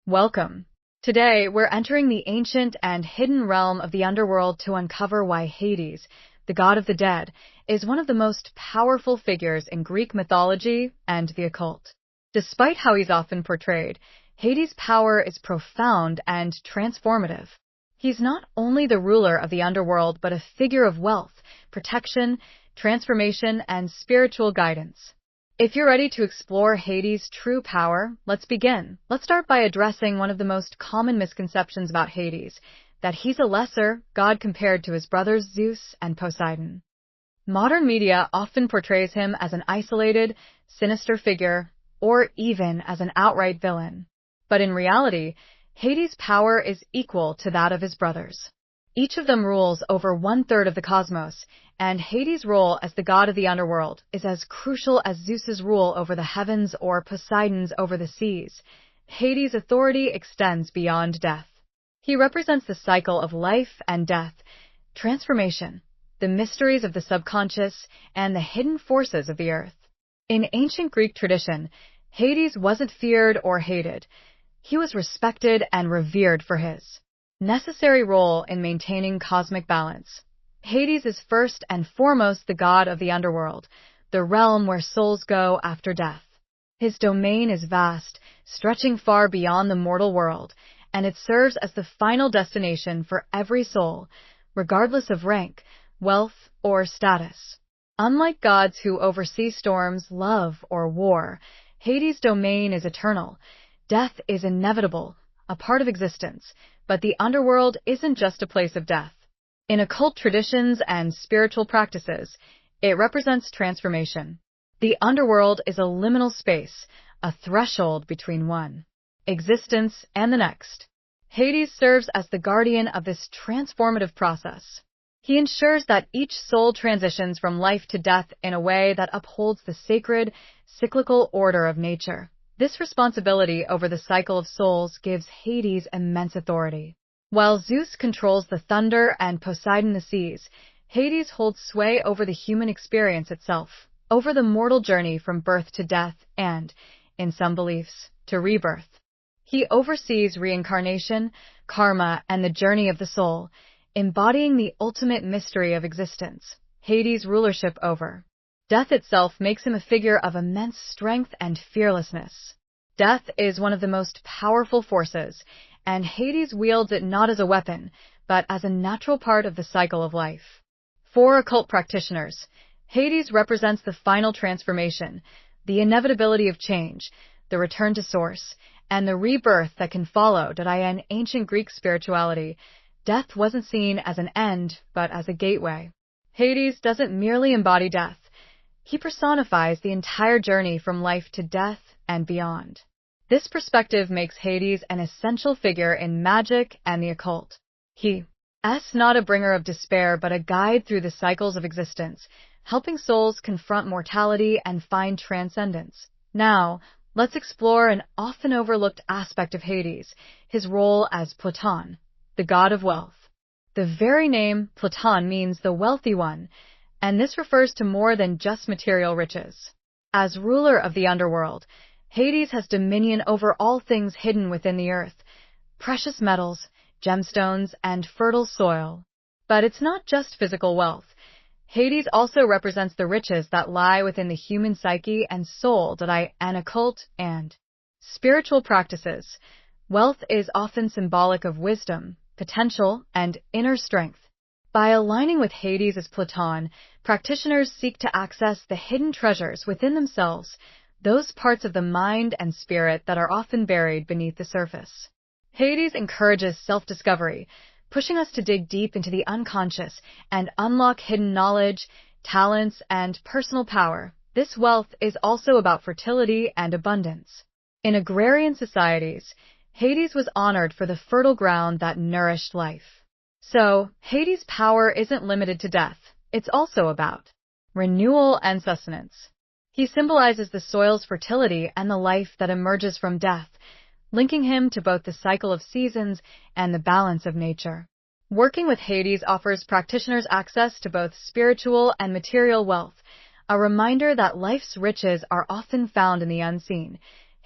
Welcome. Today, we're entering the ancient and hidden realm of the underworld to uncover why Hades, the god of the dead, is one of the most powerful figures in Greek mythology and the occult. Despite how he's often portrayed, Hades' power is profound and transformative. He's not only the ruler of the underworld, but a figure of wealth, protection, transformation, and spiritual guidance. If you're ready to explore Hades' true power, let's begin. Let's start by addressing one of the most common misconceptions about Hades, that he's a lesser god compared to his brothers Zeus and Poseidon. Modern media often portrays him as an isolated, sinister figure, or even as an outright villain. But in reality, Hades' power is equal to that of his brothers. Each of them rules over one-third of the cosmos, and Hades' role as the god of the underworld is as crucial as Zeus's rule over the heavens or Poseidon's over the seas. Hades' authority extends beyond death. He represents the cycle of life and death, transformation, the mysteries of the subconscious, and the hidden forces of the earth. In ancient Greek tradition, Hades wasn't feared or hated. He was respected and revered for his necessary role in maintaining cosmic balance. Hades is first and foremost the god of the underworld, the realm where souls go after death. His domain is vast, stretching far beyond the mortal world, and it serves as the final destination for every soul, regardless of rank, wealth, or status. Unlike gods who oversee storms, love, or war, Hades' domain is eternal. Death is inevitable, a part of existence, but the underworld isn't just a place of death. In occult traditions and spiritual practices, it represents transformation. The underworld is a liminal space, a threshold between one existence and the next. Hades serves as the guardian of this transformative process. He ensures that each soul transitions from life to death in a way that upholds the sacred, cyclical order of nature. This responsibility over the cycle of souls gives Hades immense authority. While Zeus controls the thunder and Poseidon the seas, Hades holds sway over the human experience itself, over the mortal journey from birth to death and, in some beliefs, to rebirth. He oversees reincarnation, karma, and the journey of the soul, embodying the ultimate mystery of existence, Hades' rulership over death itself makes him a figure of immense strength and fearlessness. Death is one of the most powerful forces, and Hades wields it not as a weapon, but as a natural part of the cycle of life. For occult practitioners, Hades represents the final transformation, the inevitability of change, the return to source, and the rebirth that can follow. In ancient Greek spirituality, death wasn't seen as an end, but as a gateway. Hades doesn't merely embody death. He personifies the entire journey from life to death and beyond. This perspective makes Hades an essential figure in magic and the occult. He is not a bringer of despair, but a guide through the cycles of existence, helping souls confront mortality and find transcendence. Now, let's explore an often overlooked aspect of Hades, his role as Platon, the god of wealth. The very name Platon means the wealthy one, and this refers to more than just material riches. As ruler of the underworld, Hades has dominion over all things hidden within the earth, precious metals, gemstones, and fertile soil. But it's not just physical wealth. Hades also represents the riches that lie within the human psyche and soul, and occult and spiritual practices. Wealth is often symbolic of wisdom, potential, and inner strength. By aligning with Hades as Platon, practitioners seek to access the hidden treasures within themselves, those parts of the mind and spirit that are often buried beneath the surface. Hades encourages self-discovery, pushing us to dig deep into the unconscious and unlock hidden knowledge, talents, and personal power. This wealth is also about fertility and abundance. In agrarian societies, Hades was honored for the fertile ground that nourished life. So, Hades' power isn't limited to death. It's also about renewal and sustenance. He symbolizes the soil's fertility and the life that emerges from death, linking him to both the cycle of seasons and the balance of nature. Working with Hades offers practitioners access to both spiritual and material wealth, a reminder that life's riches are often found in the unseen.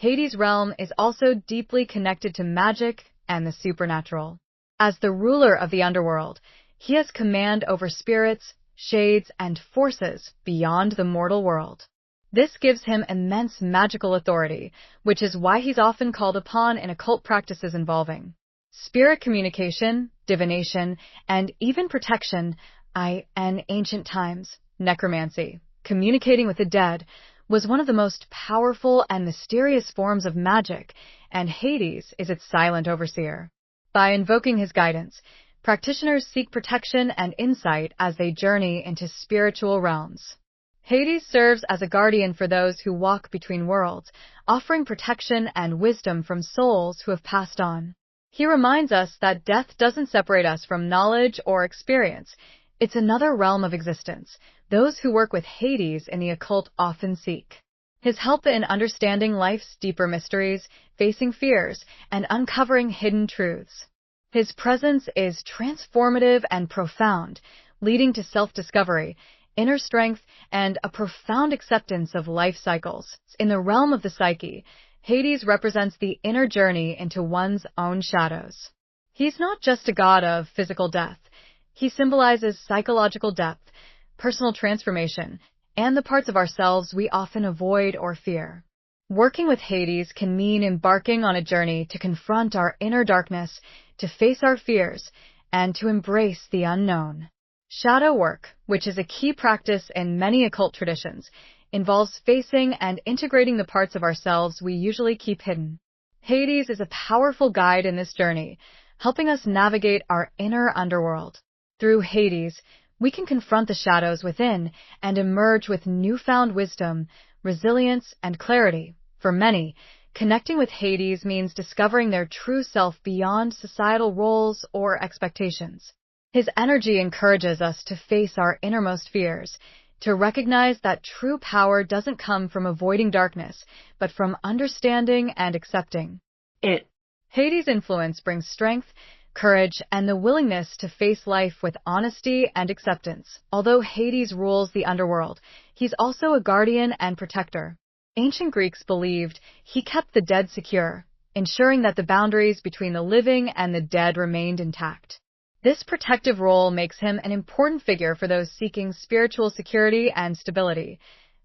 Hades' realm is also deeply connected to magic and the supernatural. As the ruler of the underworld, he has command over spirits, shades, and forces beyond the mortal world. This gives him immense magical authority, which is why he's often called upon in occult practices involving spirit communication, divination, and even protection. In ancient times, necromancy, communicating with the dead, was one of the most powerful and mysterious forms of magic, and Hades is its silent overseer. By invoking his guidance, practitioners seek protection and insight as they journey into spiritual realms. Hades serves as a guardian for those who walk between worlds, offering protection and wisdom from souls who have passed on. He reminds us that death doesn't separate us from knowledge or experience. It's another realm of existence those who work with Hades in the occult often seek. His help in understanding life's deeper mysteries, facing fears, and uncovering hidden truths. His presence is transformative and profound, leading to self-discovery, inner strength, and a profound acceptance of life cycles. In the realm of the psyche, Hades represents the inner journey into one's own shadows. He's not just a god of physical death. He symbolizes psychological depth, personal transformation, and the parts of ourselves we often avoid or fear. Working with Hades can mean embarking on a journey to confront our inner darkness, to face our fears, and to embrace the unknown. Shadow work, which is a key practice in many occult traditions, involves facing and integrating the parts of ourselves we usually keep hidden. Hades is a powerful guide in this journey, helping us navigate our inner underworld. Through Hades, we can confront the shadows within and emerge with newfound wisdom, resilience, and clarity. For many, connecting with Hades means discovering their true self beyond societal roles or expectations. His energy encourages us to face our innermost fears, to recognize that true power doesn't come from avoiding darkness, but from understanding and accepting it. Hades' influence brings strength, courage, and the willingness to face life with honesty and acceptance. Although Hades rules the underworld, he's also a guardian and protector. Ancient Greeks believed he kept the dead secure, ensuring that the boundaries between the living and the dead remained intact. This protective role makes him an important figure for those seeking spiritual security and stability.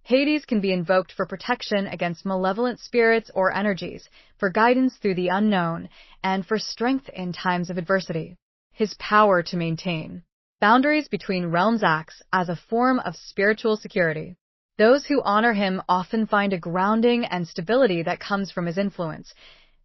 Hades can be invoked for protection against malevolent spirits or energies, for guidance through the unknown, and for strength in times of adversity. His power to maintain boundaries between realms acts as a form of spiritual security. Those who honor him often find a grounding and stability that comes from his influence.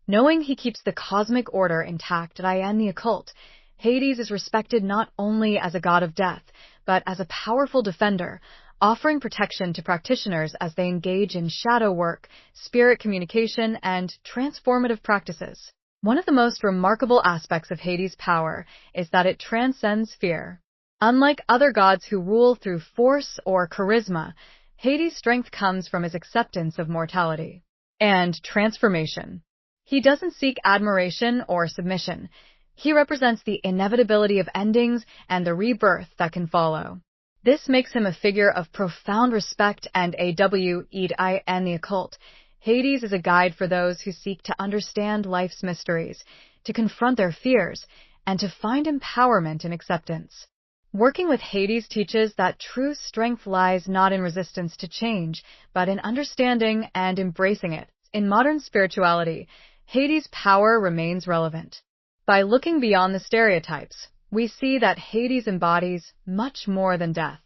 Knowing he keeps the cosmic order intact in the occult, Hades is respected not only as a god of death, but as a powerful defender, offering protection to practitioners as they engage in shadow work, spirit communication, and transformative practices. One of the most remarkable aspects of Hades' power is that it transcends fear. Unlike other gods who rule through force or charisma, Hades' strength comes from his acceptance of mortality and transformation. He doesn't seek admiration or submission. He represents the inevitability of endings and the rebirth that can follow. This makes him a figure of profound respect and in the occult. Hades is a guide for those who seek to understand life's mysteries, to confront their fears, and to find empowerment in acceptance. Working with Hades teaches that true strength lies not in resistance to change, but in understanding and embracing it. In modern spirituality, Hades' power remains relevant. By looking beyond the stereotypes, we see that Hades embodies much more than death.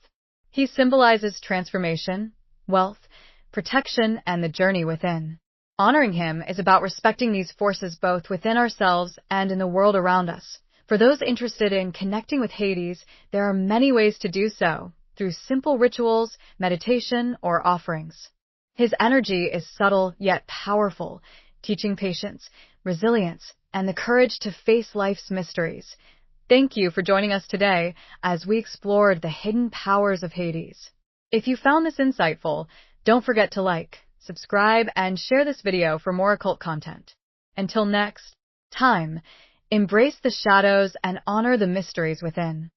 He symbolizes transformation, wealth, protection, and the journey within. Honoring him is about respecting these forces both within ourselves and in the world around us. For those interested in connecting with Hades, there are many ways to do so, through simple rituals, meditation, or offerings. His energy is subtle yet powerful, teaching patience, resilience, and the courage to face life's mysteries. Thank you for joining us today as we explored the hidden powers of Hades. If you found this insightful, don't forget to like, subscribe, and share this video for more occult content. Until next time, embrace the shadows and honor the mysteries within.